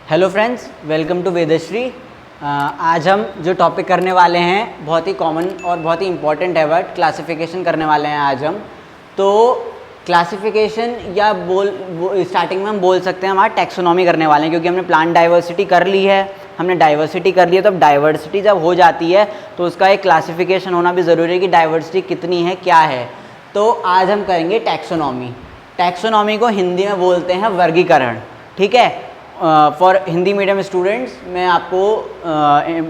Hello friends, welcome to Vedshree. आज हम जो टॉपिक करने वाले हैं बहुत ही कॉमन और बहुत ही इम्पॉर्टेंट है, वर्ड क्लासिफिकेशन करने वाले हैं आज हम। तो क्लासिफिकेशन या स्टार्टिंग में हम बोल सकते हैं हमारा टैक्सोनॉमी करने वाले हैं, क्योंकि हमने प्लांट डाइवर्सिटी कर ली है, हमने डाइवर्सिटी कर ली है। तो अब डाइवर्सिटी जब हो जाती है तो उसका एक क्लासिफिकेशन होना भी ज़रूरी है कि डाइवर्सिटी कितनी है, क्या है। तो आज हम करेंगे टैक्सोनॉमी। टैक्सोनॉमी को हिंदी में बोलते हैं वर्गीकरण, ठीक है। फॉर हिंदी मीडियम स्टूडेंट्स मैं आपको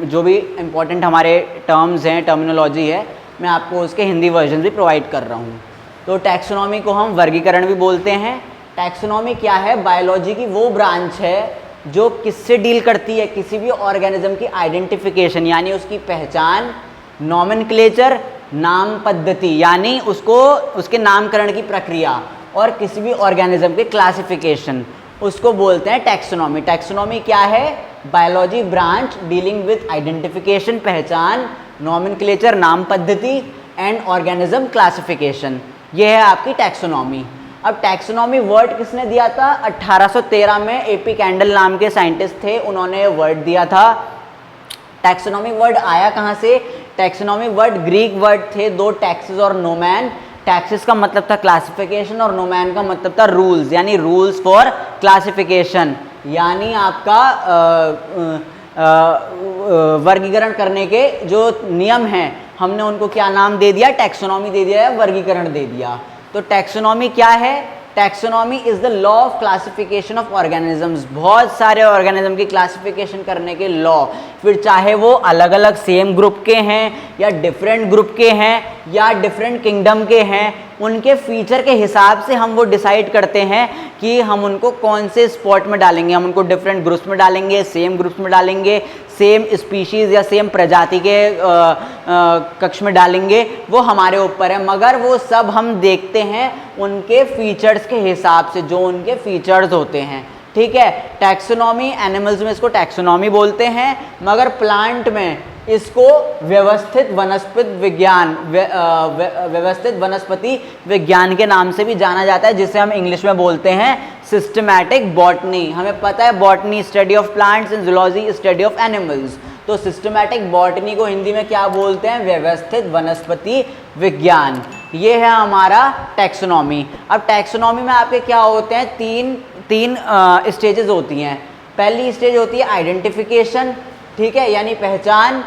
जो भी इम्पोर्टेंट हमारे टर्म्स हैं, टर्मिनोलॉजी है, मैं आपको उसके हिंदी वर्जन भी प्रोवाइड कर रहा हूँ। तो टैक्सोनॉमी को हम वर्गीकरण भी बोलते हैं। टैक्सोनॉमी क्या है? बायोलॉजी की वो ब्रांच है जो किससे डील करती है, किसी भी ऑर्गेनिज्म की आइडेंटिफिकेशन यानी उसकी पहचान, नॉमेनक्लेचर नाम पद्धति यानी उसके नामकरण की प्रक्रिया, और किसी भी ऑर्गेनिज्म के क्लासिफिकेशन, उसको बोलते हैं टैक्सोनॉमी। टैक्सोनॉमी क्या है? Biology branch dealing with identification पहचान, नॉमेनक्लेचर नाम पद्धति एंड ऑर्गेनिज्म क्लासिफिकेशन। ये है आपकी टैक्सोनॉमी। अब टैक्सोनॉमी वर्ड किसने दिया था? 1813 में एपी कैंडल नाम के साइंटिस्ट थे, उन्होंने वर्ड दिया था। टैक्सोनॉमी वर्ड आया कहाँ से? टैक्सोनॉमी वर्ड ग्रीक वर्ड थे दो, टैक्सिस और नोमैन। टैक्सिस का मतलब था क्लासिफिकेशन और नोमैन का मतलब था रूल्स, यानी रूल्स फॉर क्लासिफिकेशन, यानी आपका वर्गीकरण करने के जो नियम हैं, हमने उनको क्या नाम दे दिया? टैक्सोनॉमी दे दिया, वर्गीकरण दे दिया। तो टैक्सोनॉमी क्या है? Taxonomy is the law of classification of organisms. बहुत सारे ऑर्गेनिज्म की क्लासिफिकेशन करने के लॉ, फिर चाहे वो अलग अलग सेम ग्रुप के हैं या डिफरेंट ग्रुप के हैं या डिफरेंट किंगडम के हैं, उनके फीचर के हिसाब से हम वो डिसाइड करते हैं कि हम उनको कौन से स्पॉट में डालेंगे। हम उनको डिफरेंट ग्रुप्स में डालेंगे, सेम ग्रुप्स में डालेंगे, सेम स्पीशीज़ या सेम प्रजाति के कक्ष में डालेंगे, वो हमारे ऊपर है। मगर वो सब हम देखते हैं उनके फीचर्स के हिसाब से, जो उनके फीचर्स होते हैं, ठीक है। टैक्सोनॉमी, एनिमल्स में इसको टैक्सोनॉमी बोलते हैं, मगर प्लांट में इसको व्यवस्थित वनस्पति विज्ञान, व्यवस्थित वनस्पति विज्ञान के नाम से भी जाना जाता है, जिसे हम इंग्लिश में बोलते हैं सिस्टमैटिक बॉटनी। हमें पता है botany study of plants and zoology study of animals. तो सिस्टमैटिक बॉटनी को हिंदी में क्या बोलते हैं? व्यवस्थित वनस्पति विज्ञान। ये है हमारा टैक्सोनॉमी। अब टैक्सोनॉमी में आपके क्या होते हैं? तीन स्टेजेस होती हैं। पहली स्टेज होती है आइडेंटिफिकेशन, ठीक है, यानी पहचान।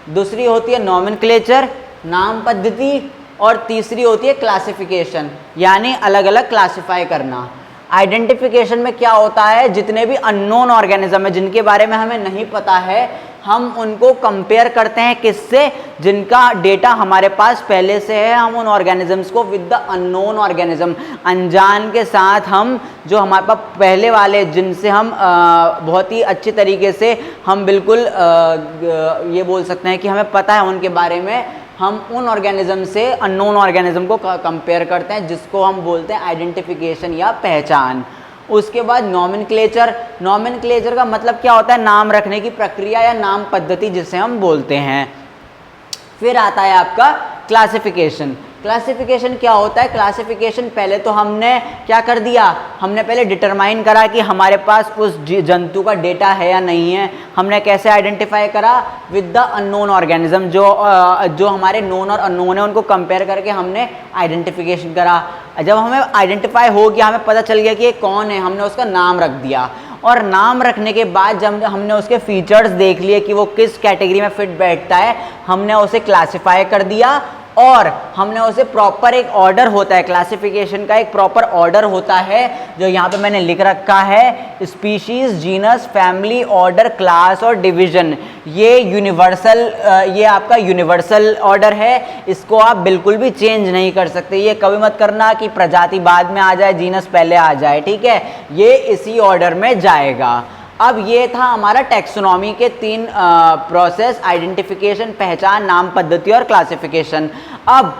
दूसरी होती है नॉमेनक्लेचर नाम पद्धति, और तीसरी होती है क्लासिफिकेशन यानी अलग अलग क्लासिफाई करना। आइडेंटिफिकेशन में क्या होता है? जितने भी अननोन ऑर्गेनिज्म है, जिनके बारे में हमें नहीं पता है, हम उनको कंपेयर करते हैं किससे? जिनका डेटा हमारे पास पहले से है। हम उन ऑर्गेनिजम्स को विद द अननोन ऑर्गेनिज्म, अनजान के साथ, हम जो हमारे पास पहले वाले, जिनसे हम बहुत ही अच्छे तरीके से हम बिल्कुल ये बोल सकते हैं कि हमें पता है उनके बारे में, हम उन ऑर्गेनिज्म से अननोन ऑर्गेनिज्म को कंपेयर करते हैं, जिसको हम बोलते हैं आइडेंटिफिकेशन या पहचान। उसके बाद नॉमेनक्लेचर। नॉमेनक्लेचर का मतलब क्या होता है? नाम रखने की प्रक्रिया या नाम पद्धति, जिसे हम बोलते हैं। फिर आता है आपका क्लासिफिकेशन। क्लासिफिकेशन क्या होता है? क्लासिफिकेशन पहले तो हमने क्या कर दिया? हमने पहले डिटरमाइन करा कि हमारे पास उस जंतु का डेटा है या नहीं है। हमने कैसे आइडेंटिफाई करा? With the unknown organism. जो हमारे नोन और अननोन है उनको कंपेयर करके हमने आइडेंटिफिकेशन करा। जब हमें आइडेंटिफाई हो गया, हमें पता चल गया कि ये कौन है, हमने उसका नाम रख दिया। और नाम रखने के बाद जब हमने उसके फीचर्स देख लिए कि वो किस कैटेगरी में फिट बैठता है, हमने उसे क्लासिफाई कर दिया, और हमने उसे प्रॉपर एक ऑर्डर होता है, क्लासिफिकेशन का एक प्रॉपर ऑर्डर होता है, जो यहाँ पे मैंने लिख रखा है, species, genus, family, order, class और डिवीजन। ये यूनिवर्सल, ये आपका यूनिवर्सल ऑर्डर है, इसको आप बिल्कुल भी चेंज नहीं कर सकते। ये कभी मत करना कि प्रजाति बाद में आ जाए, जीनस पहले आ जाए, ठीक है। ये इसी ऑर्डर में जाएगा। अब ये था हमारा टैक्सोनॉमी के तीन प्रोसेस: आइडेंटिफिकेशन, पहचान, नाम पद्धति और क्लासिफिकेशन। अब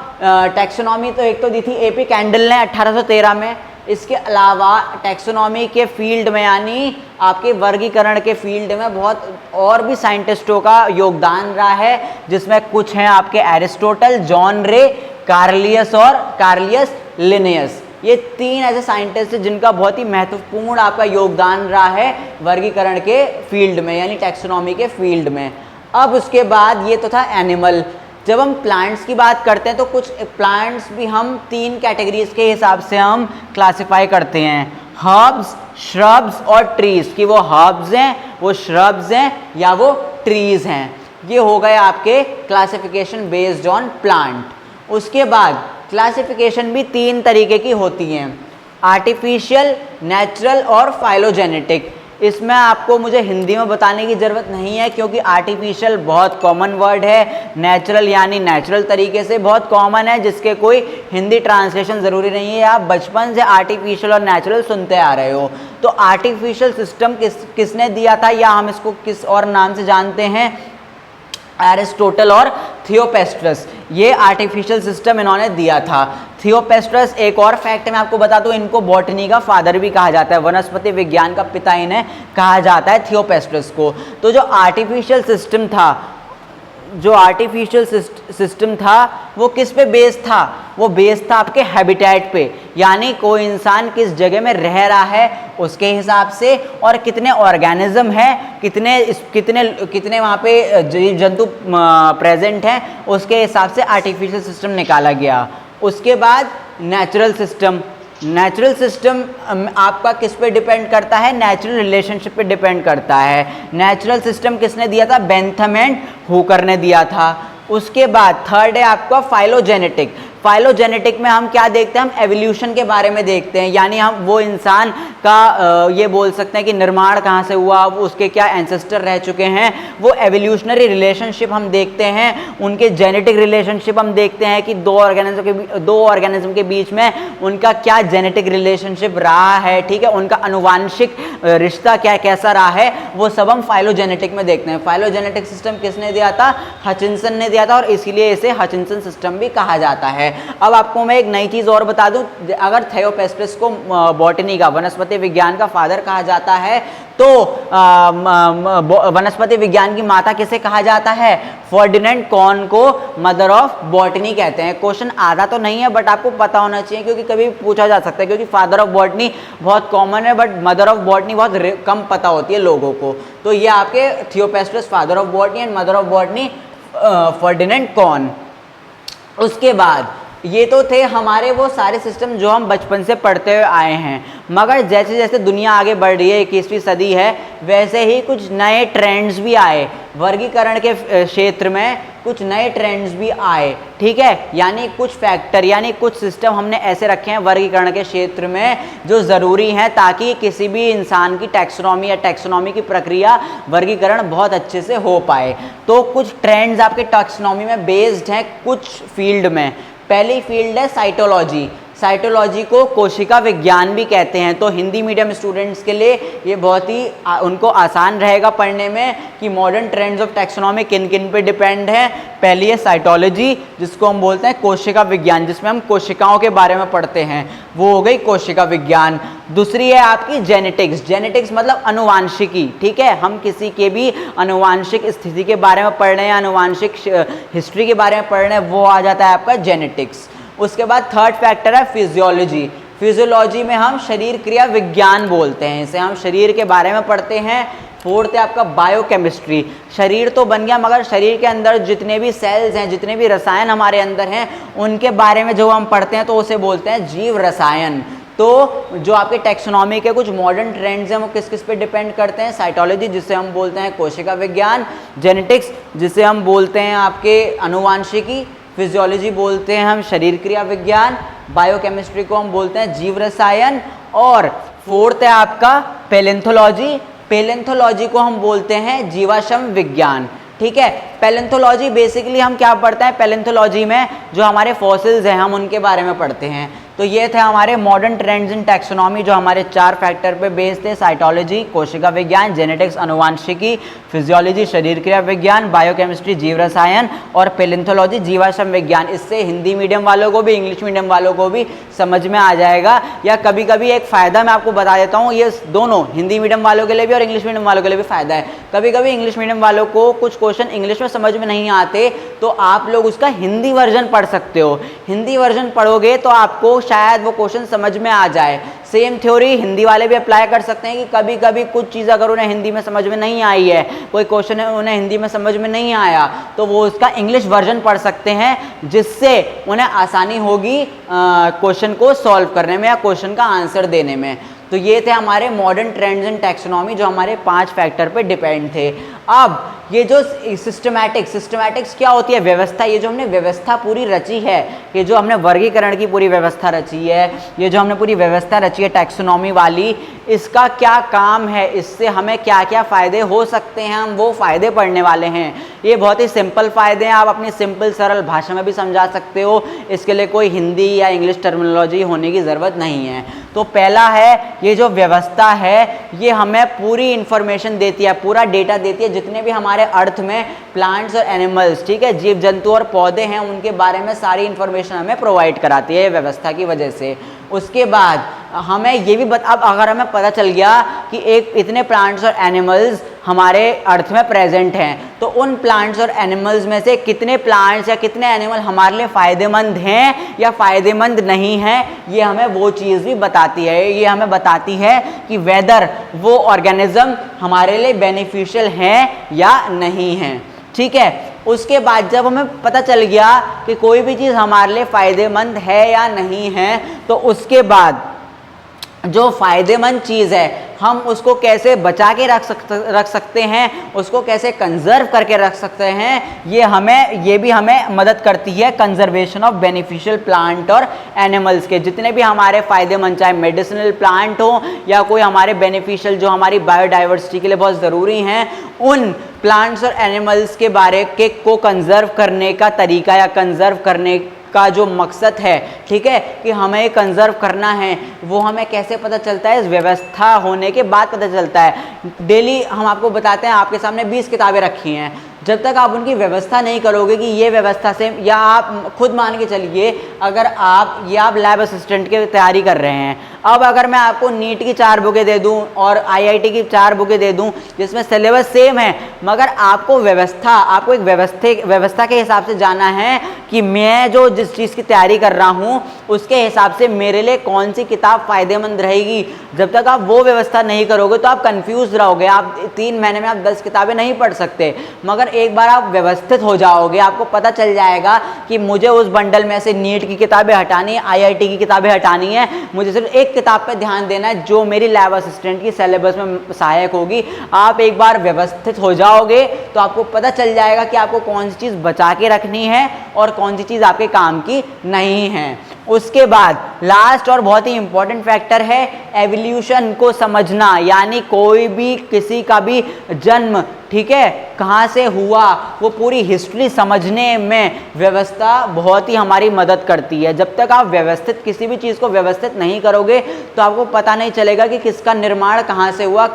टैक्सोनॉमी तो एक तो दी थी एपी कैंडल ने 1813 में। इसके अलावा टैक्सोनॉमी के फील्ड में, यानी आपके वर्गीकरण के फील्ड में, बहुत और भी साइंटिस्टों का योगदान रहा है, जिसमें कुछ हैं आपके एरिस्टोटल, जॉन रे, कार्लियस और कार्लियस लिनियस। ये 3 ऐसे साइंटिस्ट हैं जिनका बहुत ही महत्वपूर्ण आपका योगदान रहा है वर्गीकरण के फील्ड में, यानी टैक्सोनॉमी के फील्ड में। अब उसके बाद ये तो था एनिमल। जब हम प्लांट्स की बात करते हैं तो कुछ प्लांट्स भी हम 3 कैटेगरीज के हिसाब से हम क्लासिफाई करते हैं, हर्ब्स, श्रब्स और ट्रीज, कि वो हर्ब्स हैं, वो श्रब्स हैं या वो ट्रीज हैं। ये हो गए आपके क्लासिफिकेशन बेस्ड ऑन प्लांट। उसके बाद क्लासिफिकेशन भी 3 तरीके की होती हैं, आर्टिफिशियल, नेचुरल और फाइलोजेनेटिक। इसमें आपको मुझे हिंदी में बताने की ज़रूरत नहीं है क्योंकि आर्टिफिशियल बहुत कॉमन वर्ड है, नेचुरल यानी नेचुरल तरीके से बहुत कॉमन है, जिसके कोई हिंदी ट्रांसलेशन ज़रूरी नहीं है। आप बचपन से आर्टिफिशियल और नेचुरल सुनते आ रहे हो। तो आर्टिफिशियल सिस्टम किसने दिया था, या हम इसको किस और नाम से जानते हैं, एरिस्टोटल और थियोपेस्ट्रस। ये आर्टिफिशियल सिस्टम इन्होंने दिया था। थियोपेस्ट्रस, एक और फैक्ट मैं आपको बता दूं, इनको बॉटनी का फादर भी कहा जाता है, वनस्पति विज्ञान का पिता इन्हें कहा जाता है, थियोपेस्ट्रस को। तो जो आर्टिफिशियल सिस्टम था, जो आर्टिफिशियल सिस्टम था वो किस पे बेस्ड था, वो बेस्ड था आपके हैबिटेट पे, यानी कोई इंसान किस जगह में रह रहा है उसके हिसाब से, और कितने ऑर्गेनिज्म है, कितने वहाँ पे जीव जंतु प्रेजेंट हैं, उसके हिसाब से आर्टिफिशियल सिस्टम निकाला गया। उसके बाद नेचुरल सिस्टम। नेचुरल सिस्टम आपका किस पे डिपेंड करता है, नेचुरल रिलेशनशिप पे डिपेंड करता है। नेचुरल सिस्टम किसने दिया था, बेंथम एंड हुकर ने दिया था। उसके बाद थर्ड है आपका फाइलोजेनेटिक। फाइलोजेनेटिक में हम क्या देखते हैं, हम एवोल्यूशन के बारे में देखते हैं, यानी हम वो इंसान का ये बोल सकते हैं कि निर्माण कहाँ से हुआ, वो उसके क्या एंसेस्टर रह चुके हैं, वो एवोल्यूशनरी रिलेशनशिप हम देखते हैं, उनके जेनेटिक रिलेशनशिप हम देखते हैं कि दो ऑर्गेनिज्म के बीच में उनका क्या जेनेटिक रिलेशनशिप रहा है, ठीक है, उनका अनुवांशिक रिश्ता क्या कैसा रहा है, वो सब हम फाइलोजेनेटिक में देखते हैं। फाइलोजेनेटिक सिस्टम किसने दिया था, हचिंसन ने दिया था, और इसीलिए इसे हचिंसन सिस्टम भी कहा जाता है। अब आपको मैं एक नई चीज और बता दूं, अगर थियोपेस्ट्रस को बॉटनी का, वनस्पति विज्ञान का फादर कहा जाता है, तो वनस्पति विज्ञान की माता किसे कहा जाता है, फर्डिनेंड कॉन को मदर ऑफ बॉटनी कहते हैं। क्वेश्चन आधा तो नहीं है बट आपको पता होना चाहिए क्योंकि कभी पूछा जा सकता है, क्योंकि फादर ऑफ बॉटनी बहुत कॉमन है बट मदर ऑफ बॉटनी बहुत कम पता होती है लोगों को। तो ये आपके Theophrastus father of botany and mother of botany Ferdinand Cohn. उसके बाद ये तो थे हमारे वो सारे सिस्टम जो हम बचपन से पढ़ते हुए आए हैं, मगर जैसे जैसे दुनिया आगे बढ़ रही है, 21वीं सदी है, वैसे ही कुछ नए ट्रेंड्स भी आए वर्गीकरण के क्षेत्र में, कुछ नए ट्रेंड्स भी आए, ठीक है, यानी कुछ फैक्टर यानी कुछ सिस्टम हमने ऐसे रखे हैं वर्गीकरण के क्षेत्र में जो ज़रूरी हैं ताकि किसी भी इंसान की टैक्सोनॉमी या टैक्सोनॉमी की प्रक्रिया वर्गीकरण बहुत अच्छे से हो पाए। तो कुछ ट्रेंड्स आपके टैक्सोनॉमी में बेस्ड हैं कुछ फील्ड में। पहली फील्ड है साइटोलॉजी। साइटोलॉजी को कोशिका विज्ञान भी कहते हैं। तो हिंदी मीडियम स्टूडेंट्स के लिए ये बहुत ही उनको आसान रहेगा पढ़ने में कि मॉडर्न ट्रेंड्स ऑफ टैक्सोनॉमी किन किन पे डिपेंड है। पहली है साइटोलॉजी, जिसको हम बोलते हैं कोशिका विज्ञान, जिसमें हम कोशिकाओं के बारे में पढ़ते हैं, वो हो गई कोशिका विज्ञान। दूसरी है आपकी जेनेटिक्स। जेनेटिक्स मतलब अनुवांशिकी, ठीक है, हम किसी के भी अनुवांशिक स्थिति के बारे में पढ़ रहे हैं, अनुवांशिक हिस्ट्री के बारे में पढ़ रहे हैं, वो आ जाता है आपका जेनेटिक्स। उसके बाद थर्ड फैक्टर है फिजियोलॉजी। फिजियोलॉजी में हम शरीर क्रिया विज्ञान बोलते हैं, इसे हम शरीर के बारे में पढ़ते हैं। फोर्थ है आपका बायोकेमिस्ट्री। शरीर तो बन गया मगर शरीर के अंदर जितने भी सेल्स हैं, जितने भी रसायन हमारे अंदर हैं, उनके बारे में जो हम पढ़ते हैं तो उसे बोलते हैं जीव रसायन। तो जो आपके टैक्सोनॉमी के कुछ मॉडर्न ट्रेंड्स हैं वो किस किस पे डिपेंड करते हैं, साइटोलॉजी जिसे हम बोलते हैं कोशिका विज्ञान, जेनेटिक्स जिसे हम बोलते हैं आपके अनुवांशिकी, फिजियोलॉजी बोलते हैं हम शरीर क्रिया विज्ञान, बायोकेमिस्ट्री को हम बोलते हैं जीव रसायन, और फोर्थ है आपका पैलेंथोलॉजी। पैलेंथोलॉजी को हम बोलते हैं जीवाश्म विज्ञान, ठीक है। पैलेंथोलॉजी बेसिकली हम क्या पढ़ते हैं, पैलेंथोलॉजी में जो हमारे फॉसिल्स हैं हम उनके बारे में पढ़ते हैं। तो ये थे हमारे मॉडर्न ट्रेंड्स इन टैक्सोनॉमी जो हमारे 4 फैक्टर पे बेस्ड थे, साइटोलॉजी कोशिका विज्ञान, जेनेटिक्स अनुवांशिकी, फिजियोलॉजी शरीर क्रिया विज्ञान, बायोकेमिस्ट्री जीव रसायन और पैलेंथोलॉजी जीवाश्म विज्ञान। इससे हिंदी मीडियम वालों को भी इंग्लिश मीडियम वालों को भी समझ में आ जाएगा। या कभी कभी एक फ़ायदा मैं आपको बता देता हूँ, ये दोनों हिंदी मीडियम वालों के लिए भी और इंग्लिश मीडियम वालों के लिए भी फ़ायदा है। कभी कभी इंग्लिश मीडियम वालों को कुछ क्वेश्चन इंग्लिश में समझ में नहीं आते तो आप लोग उसका हिंदी वर्जन पढ़ सकते हो। हिंदी वर्जन पढ़ोगे तो आपको शायद वो क्वेश्चन समझ में आ जाए। सेम थ्योरी हिंदी वाले भी अप्लाई कर सकते हैं कि कभी कभी कुछ चीज़ अगर उन्हें हिंदी में समझ में नहीं आई है, कोई क्वेश्चन है उन्हें हिंदी में समझ में नहीं आया, तो वो उसका इंग्लिश वर्जन पढ़ सकते हैं, जिससे उन्हें आसानी होगी क्वेश्चन को सॉल्व करने में या क्वेश्चन का आंसर देने में। तो ये थे हमारे मॉडर्न ट्रेंड्स इन टैक्सोनॉमी जो हमारे 5 फैक्टर पे डिपेंड थे। अब ये जो सिस्टमैटिक्स क्या होती है? व्यवस्था। ये जो हमने व्यवस्था पूरी रची है, ये जो हमने वर्गीकरण की पूरी व्यवस्था रची है, ये जो हमने पूरी व्यवस्था रची है टैक्सोनॉमी वाली, इसका क्या काम है, इससे हमें क्या क्या फ़ायदे हो सकते हैं, हम वो फ़ायदे पढ़ने वाले हैं। ये बहुत ही सिंपल फ़ायदे हैं, आप अपनी सिंपल सरल भाषा में भी समझा सकते हो, इसके लिए कोई हिंदी या इंग्लिश टर्मिनोलॉजी होने की ज़रूरत नहीं है। तो पहला है, ये जो व्यवस्था है ये हमें पूरी इंफॉर्मेशन देती है, पूरा डेटा देती है, जितने भी हमारे अर्थ में प्लांट्स और एनिमल्स, ठीक है, जीव जंतु और पौधे हैं, उनके बारे में सारी इंफॉर्मेशन हमें प्रोवाइड कराती है व्यवस्था की वजह से। उसके बाद हमें ये भी अब अगर हमें पता चल गया कि एक इतने प्लांट्स और एनिमल्स हमारे अर्थ में प्रेजेंट हैं, तो उन प्लांट्स और एनिमल्स में से कितने प्लांट्स या कितने एनिमल हमारे लिए फ़ायदेमंद हैं या फ़ायदेमंद नहीं हैं, ये हमें वो चीज़ भी बताती है। ये हमें बताती है कि वेदर वो ऑर्गेनिज्म हमारे लिए बेनिफिशियल हैं या नहीं हैं, ठीक है। उसके बाद जब हमें पता चल गया कि कोई भी चीज़ हमारे लिए फ़ायदेमंद है या नहीं है, तो उसके बाद जो फ़ायदेमंद चीज़ है हम उसको कैसे बचा के रख सकते हैं, उसको कैसे कंजर्व करके रख सकते हैं, ये भी हमें मदद करती है कंजर्वेशन ऑफ बेनिफिशियल प्लांट और एनिमल्स के। जितने भी हमारे फ़ायदेमंद, चाहे मेडिसिनल प्लांट हो या कोई हमारे बेनिफिशियल जो हमारी बायोडाइवर्सिटी के लिए बहुत ज़रूरी हैं, उन प्लांट्स और एनिमल्स के बारे को कंजर्व करने का तरीका या कंजर्व करने का जो मकसद है, ठीक है, कि हमें कंजर्व करना है, वो हमें कैसे पता चलता है? इस व्यवस्था होने के बाद पता चलता है। डेली हम आपको बताते हैं, आपके सामने 20 किताबें रखी हैं, जब तक आप उनकी व्यवस्था नहीं करोगे कि ये व्यवस्था से, या आप खुद मान के चलिए अगर आप लैब असिस्टेंट की तैयारी कर रहे हैं, अब अगर मैं आपको नीट की 4 बुकें दे दूं और आईआईटी की 4 बुकें दे दूं जिसमें सिलेबस सेम है, मगर आपको एक व्यवस्था के हिसाब से जाना है कि मैं जो जिस चीज़ की तैयारी कर रहा हूं उसके हिसाब से मेरे लिए कौन सी किताब फ़ायदेमंद रहेगी। जब तक आप वो व्यवस्था नहीं करोगे तो आप कंफ्यूज रहोगे, आप 3 महीने में आप 10 किताबें नहीं पढ़ सकते। मगर एक बार आप व्यवस्थित हो जाओगे, आपको पता चल जाएगा कि मुझे उस बंडल में से नीट की किताबें हटानी है, आईआईटी की किताबें हटानी है, मुझे सिर्फ एक किताब पे ध्यान देना है जो मेरी लैब असिस्टेंट की सिलेबस में सहायक होगी। आप एक बार व्यवस्थित हो जाओगे तो आपको पता चल जाएगा कि आपको कौन सी चीज़ बचा के रखनी है और कौन सी चीज़ आपके काम की नहीं है। उसके बाद लास्ट और बहुत ही इंपॉर्टेंट फैक्टर है एवोल्यूशन को समझना, यानी कोई भी किसी का भी जन्म, ठीक है, कहाँ से हुआ, वो पूरी हिस्ट्री समझने में व्यवस्था बहुत ही हमारी मदद करती है। जब तक आप व्यवस्थित किसी भी चीज़ को व्यवस्थित नहीं करोगे तो आपको पता नहीं चलेगा कि किसका निर्माण कहाँ से हुआ,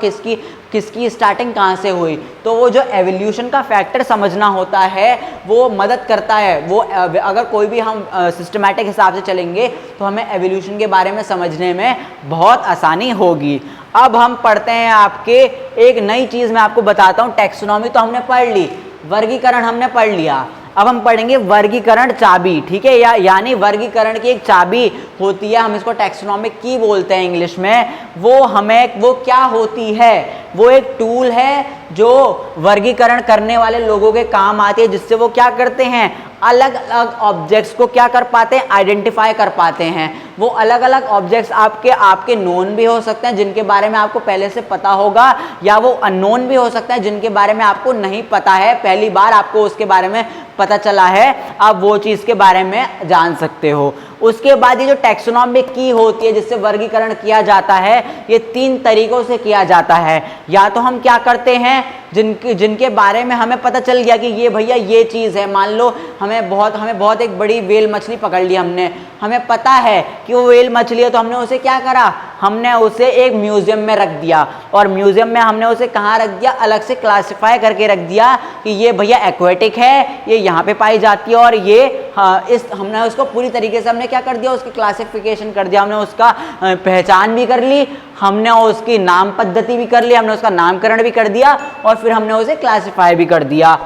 किसकी स्टार्टिंग कहाँ से हुई। तो वो जो एवोल्यूशन का फैक्टर समझना होता है वो मदद करता है। वो अगर कोई भी हम सिस्टमैटिक हिसाब से चलेंगे तो हमें एवोल्यूशन के बारे में समझने में बहुत आसानी होगी। अब हम पढ़ते हैं आपके एक नई चीज़ मैं आपको बताता हूँ। टैक्सोनॉमी तो हमने पढ़ ली, वर्गीकरण हमने पढ़ लिया, अब हम पढ़ेंगे वर्गीकरण चाबी, ठीक है, यानी वर्गीकरण की एक चाबी होती है, हम इसको टैक्सोनॉमिक की बोलते हैं इंग्लिश में। वो क्या होती है? वो एक टूल है जो वर्गीकरण करने वाले लोगों के काम आती है, जिससे वो क्या करते हैं, अलग अलग ऑब्जेक्ट्स को क्या कर पाते हैं, आइडेंटिफाई कर पाते हैं। वो अलग अलग ऑब्जेक्ट्स आपके नोन भी हो सकते हैं जिनके बारे में आपको पहले से पता होगा, या वो अननोन भी हो सकता है जिनके बारे में आपको नहीं पता है, पहली बार आपको उसके बारे में पता चला है, आप वो चीज़ के बारे में जान सकते हो। उसके बाद ये जो टैक्सोनॉमिक की होती है जिससे वर्गीकरण किया जाता है, ये 3 तरीकों से किया जाता है। या तो हम क्या करते हैं, जिनके बारे में हमें पता चल गया कि ये भैया ये चीज़ है, मान लो हमें बहुत एक बड़ी व्हेल मछली पकड़ ली हमने, हमें पता है कि वो व्हेल मछली है, तो हमने उसे क्या करा, हमने उसे एक म्यूजियम में रख दिया, और म्यूजियम में हमने उसे कहाँ रख दिया, अलग से क्लासिफाई करके रख दिया कि ये भैया एक्वेटिक है, ये यहाँ पे पाई जाती है, और ये हमने उसको पूरी तरीके से हमने क्या कर दिया, उसकी क्लासिफिकेशन कर दिया, हमने उसका पहचान भी कर ली, हमने उसकी नाम पद्धति भी कर ली, हमने उसका नामकरण भी कर दिया, और फिर हमने उसे क्लासिफाई भी कर दिया,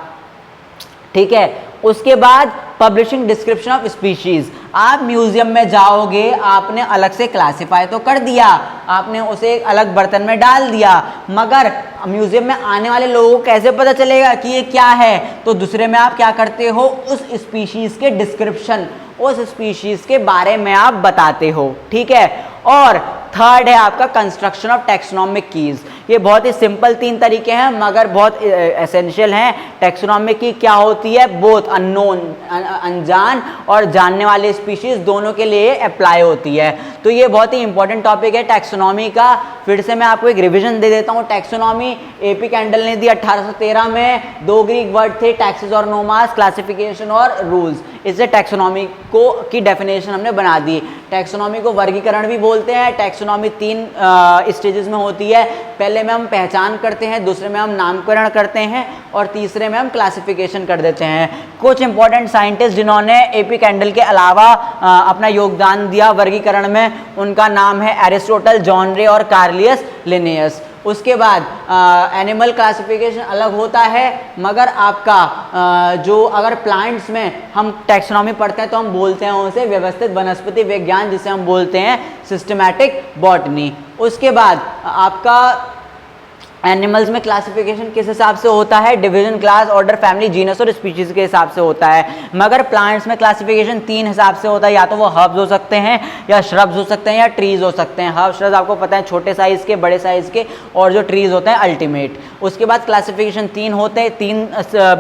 ठीक है। उसके बाद पब्लिशिंग डिस्क्रिप्शन ऑफ स्पीशीज। आप म्यूजियम में जाओगे, आपने अलग से क्लासिफाई तो कर दिया, आपने उसे एक अलग बर्तन में डाल दिया, मगर म्यूजियम में आने वाले लोगों को कैसे पता चलेगा कि ये क्या है? तो दूसरे में आप क्या करते हो, उस स्पीशीज के डिस्क्रिप्शन, उस स्पीशीज के बारे में आप बताते हो, ठीक है। और थर्ड है आपका कंस्ट्रक्शन ऑफ टैक्सोनॉमिक कीज। ये बहुत ही सिंपल 3 तरीके हैं मगर बहुत एसेंशियल हैं। टैक्सोनॉमिक की क्या होती है, बोथ अननोन, अनजान और जानने वाले स्पीशीज दोनों के लिए अप्लाई होती है। तो ये बहुत ही इंपॉर्टेंट टॉपिक है टैक्सोनॉमी का। फिर से मैं आपको एक रिवीजन दे देता हूँ। टैक्सोनॉमी AP कैंडल ने दी 1813 में। 2 ग्रीक वर्ड थे, टैक्सेस और नोमास, क्लासिफिकेशन और रूल्स। इससे टैक्सोनॉमी को की डेफिनेशन हमने बना दी। टैक्सोनॉमी को वर्गीकरण भी बोलते हैं। टैक्सोनॉमी 3 स्टेजेस में होती है। पहले में हम पहचान करते हैं, दूसरे में हम नामकरण करते हैं और तीसरे में हम क्लासिफिकेशन कर देते हैं। कुछ इंपॉर्टेंट साइंटिस्ट जिन्होंने AP कैंडल के अलावा अपना योगदान दिया वर्गीकरण में, उनका नाम है एरिस्टोटल, जॉन रे और कार्लियस लिनियस। उसके बाद एनिमल क्लासिफिकेशन अलग होता है, मगर आपका जो अगर प्लांट्स में हम टैक्सोनॉमी पढ़ते हैं तो हम बोलते हैं उसे व्यवस्थित वनस्पति विज्ञान, जिसे हम बोलते हैं सिस्टमैटिक बॉटनी। उसके बाद आपका एनिमल्स में क्लासिफिकेशन किस हिसाब से होता है, division, class, order, family, genus और स्पीशीज के हिसाब से होता है। मगर प्लांट्स में क्लासिफिकेशन 3 हिसाब से होता है, या तो वो हर्ब्स हो सकते हैं, या श्रब्स हो सकते हैं, या ट्रीज हो सकते हैं। हर्ब श्रब्स आपको पता है छोटे साइज के, बड़े साइज के, और जो ट्रीज होते हैं अल्टीमेट। उसके बाद क्लासिफिकेशन 3 होते हैं, 3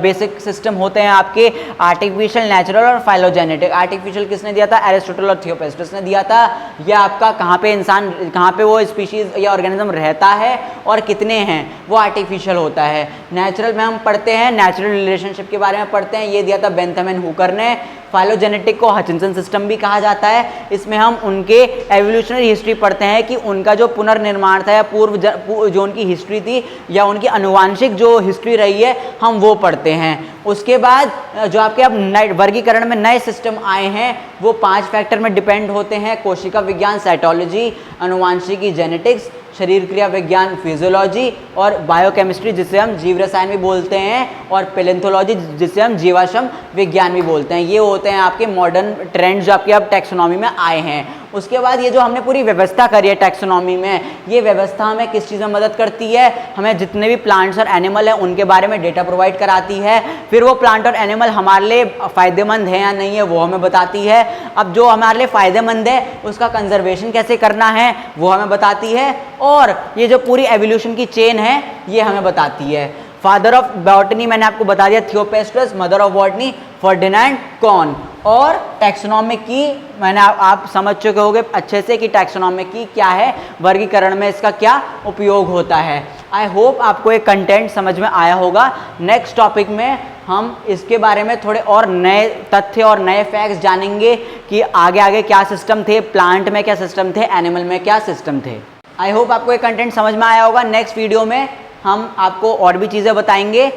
बेसिक सिस्टम होते हैं आपके, आर्टिफिशियल, नेचुरल और फाइलोजेनेटिक। आर्टिफिशियल किसने दिया था, एरिस्टोटल और थियोपेस्टस ने दिया था। यह आपका कहाँ पे इंसान, कहाँ पे वो स्पीशीज या ऑर्गेनिज्म रहता है और कितने हैं, वो आर्टिफिशियल होता है। नेचुरल में हम पढ़ते हैं, नेचुरल रिलेशनशिप के बारे में पढ़ते हैं, ये दिया था बेंथम एंड हुकर ने। फाइलोजेनेटिक को हचिंसन सिस्टम भी कहा जाता है। इसमें हम उनके एवोल्यूशनरी हिस्ट्री पढ़ते हैं कि उनका जो पुनर्निर्माण था या जो उनकी हिस्ट्री थी या उनकी आनुवांशिक जो हिस्ट्री रही है, हम वो पढ़ते हैं। उसके बाद जो आपके अब नए वर्गीकरण में नए सिस्टम आए हैं, वो 5 फैक्टर में डिपेंड होते हैं। कोशिका विज्ञान, साइटोलॉजी, आनुवांशिकी, जेनेटिक्स, शरीर क्रिया विज्ञान, फिजियोलॉजी, और बायोकेमिस्ट्री जिसे हम जीव रसायन भी बोलते हैं, और पेलेंथोलॉजी जिसे हम जीवाश्म विज्ञान भी बोलते हैं। ये होते हैं आपके मॉडर्न ट्रेंड्स जो आपके अब टैक्सोनॉमी में आए हैं। उसके बाद ये जो हमने पूरी व्यवस्था करी है टैक्सोनॉमी में, ये व्यवस्था हमें किस चीज़ में मदद करती है, हमें जितने भी प्लांट्स और एनिमल हैं उनके बारे में डेटा प्रोवाइड कराती है। फिर वो प्लांट और एनिमल हमारे लिए फ़ायदेमंद है या नहीं है वो हमें बताती है। अब जो हमारे लिए फ़ायदेमंद है उसका कंजर्वेशन कैसे करना है वो हमें बताती है, और ये जो पूरी एवोल्यूशन की चेन है ये हमें बताती है। फादर ऑफ बॉटनी मैंने आपको बता दिया Theophrastus, mother of botany Ferdinand Cohn. और टैक्सोनॉमिक की मैंने आप समझ चुके होंगे अच्छे से कि टैक्सोनॉमिक की क्या है, वर्गीकरण में इसका क्या उपयोग होता है। आई होप आपको एक कंटेंट समझ में आया होगा। नेक्स्ट टॉपिक में हम इसके बारे में थोड़े और नए तथ्य और नए फैक्ट्स जानेंगे कि आगे आगे क्या सिस्टम थे, प्लांट में क्या सिस्टम थे, एनिमल में क्या सिस्टम थे। आई होप आपको एक कंटेंट समझ में आया होगा। नेक्स्ट वीडियो में हम आपको और भी चीज़ें बताएंगे।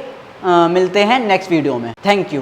मिलते हैं नेक्स्ट वीडियो में। Thank you.